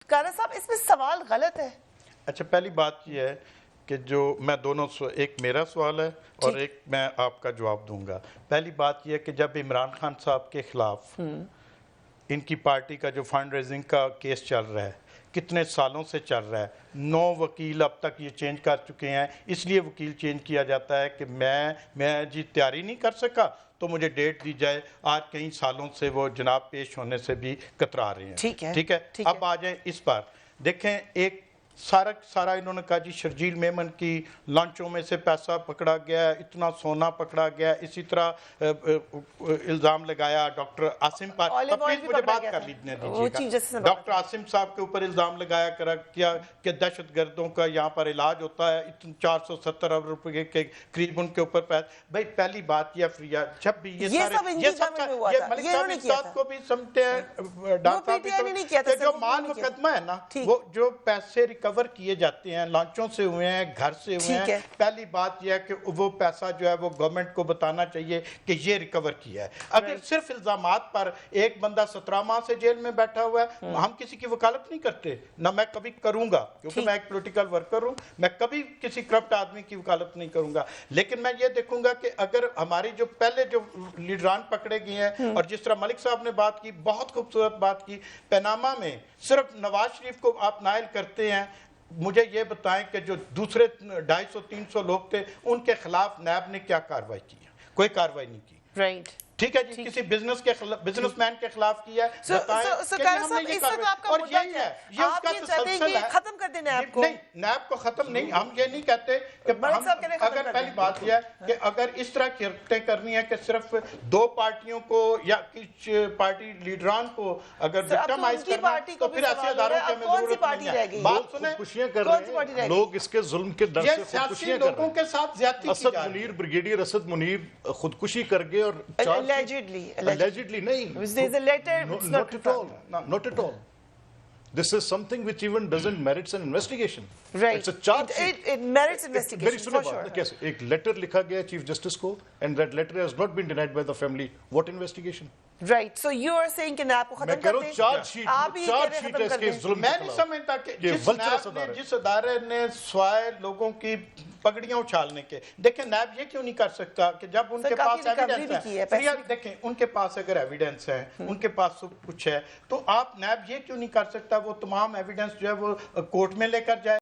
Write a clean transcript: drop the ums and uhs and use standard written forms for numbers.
کارا صاحب اس میں سوال غلط ہے. اچھا پہلی بات یہ ہے کہ جو میں دونوں ایک میرا سوال ہے اور ایک میں آپ کا جواب دوں گا. پہلی بات یہ ہے کہ جب عمران خان صاحب کے خلاف ان کی پارٹی کا جو فنڈ ریزنگ کا کیس چل رہا ہے کتنے سالوں سے چل رہا ہے, 9 وکیل اب تک یہ چینج کر چکے ہیں, اس لیے وکیل چینج کیا جاتا ہے کہ میں جی تیاری نہیں کر سکا تو مجھے ڈیٹ دی جائے. آج کئی سالوں سے وہ جناب پیش ہونے سے بھی کترا رہے ہیں. ٹھیک ہے, اب آ جائیں اس پر. دیکھیں ایک سارا انہوں نے کہا جی شرجیل میمن کی لانچوں میں سے پیسہ پکڑا گیا, اتنا سونا پکڑا گیا, اسی طرح الزام لگایا ڈاکٹر عاصم پر. پلیز مجھے بات کر لینے دیجیے گا. ڈاکٹر عاصم صاحب کے اوپر الزام لگایا کیا کہ دہشت گردوں کا یہاں پر علاج ہوتا ہے, 470 ارب روپے کے قریب ان کے اوپر بھائی پہلی بات یہ فریہ جب بھی یہ سارے یہ ملک صاحب کو بھی سمجھتے ہیں ڈاکٹر صاحب کہ جو مال مقدمہ ہے نا وہ جو پیسے ریکور کیے جاتے ہیں لانچوں سے ہوئے ہیں, گھر سے ہوئے ہیں, پہلی بات یہ ہے کہ وہ پیسہ جو ہے وہ گورنمنٹ کو بتانا چاہیے کہ یہ ریکور کیا ہے. اگر صرف الزامات پر ایک بندہ 17 ماہ سے جیل میں بیٹھا ہوا ہے, ہم کسی کی وکالت نہیں کرتے, نہ میں کبھی کروں گا کیونکہ میں ایک پولیٹیکل ورکر ہوں, میں کبھی کسی کرپٹ آدمی کی وکالت نہیں کروں گا. لیکن میں یہ دیکھوں گا کہ اگر ہماری جو پہلے جو لیڈران پکڑے گئے ہیں اور جس طرح ملک صاحب نے بات کی, بہت خوبصورت بات کی, پیناما میں صرف نواز شریف کو آپ نائل کرتے ہیں. مجھے یہ بتائیں کہ جو دوسرے 250-300 لوگ تھے ان کے خلاف نیب نے کیا کاروائی کی؟ کوئی کاروائی نہیں کی. رائٹ, ٹھیک ہے جی, کسی بزنس مین کے خلاف کیا ہے, اور یہی ہے یہ اس کا تسلسل ہے. ختم کر دیں نیب کو. نہیں, نیب کو ختم نہیں, ہم یہ نہیں کہتے کہ اگر پہلی بات یہ ہے کہ اگر اس طرح کی حرکتیں کرنی ہے کہ صرف 2 پارٹیوں کو یا کچھ پارٹی لیڈران کو اگر وکٹمائز کرنا تو پھر ایسے اداروں کی ہمیں ضرورت نہیں ہے. بات سنیں, خودکشیاں کر رہے ہیں لوگ, اس کے ظلم کے ڈر سے خودکشیاں کر رہے ہیں. لوگوں کے ساتھ زیادتی کی جا رہی ہے. بریگیڈیئر اسد منیر خودکشی کر گئے اور allegedly نہیں, there's a letter, it's not not at all. This is something which even doesn't merits an investigation. Right. It's a charge sheet. It merits investigation for sure. کیسے ایک لیٹر لکھا گیا چیف جسٹس کو and that letter has not been denied by the family. What investigation? Right. So you are saying کہ NAB کو ختم کر دیں. چارج شیٹ ہے اس کے ظلم. میں نہیں سمجھتا کہ جس ادارے نے سوائے لوگوں کی پگڑیاں اچھالنے کے, دیکھیں نیب یہ کیوں نہیں کر سکتا کہ جب ان کے پاس ایویڈنس ہے, دیکھیں ان کے پاس اگر ایویڈنس ہے, ان کے پاس سب کچھ ہے, تو آپ نیب یہ کیوں نہیں کر سکتا وہ تمام ایویڈنس جو ہے وہ کورٹ میں لے کر جائے.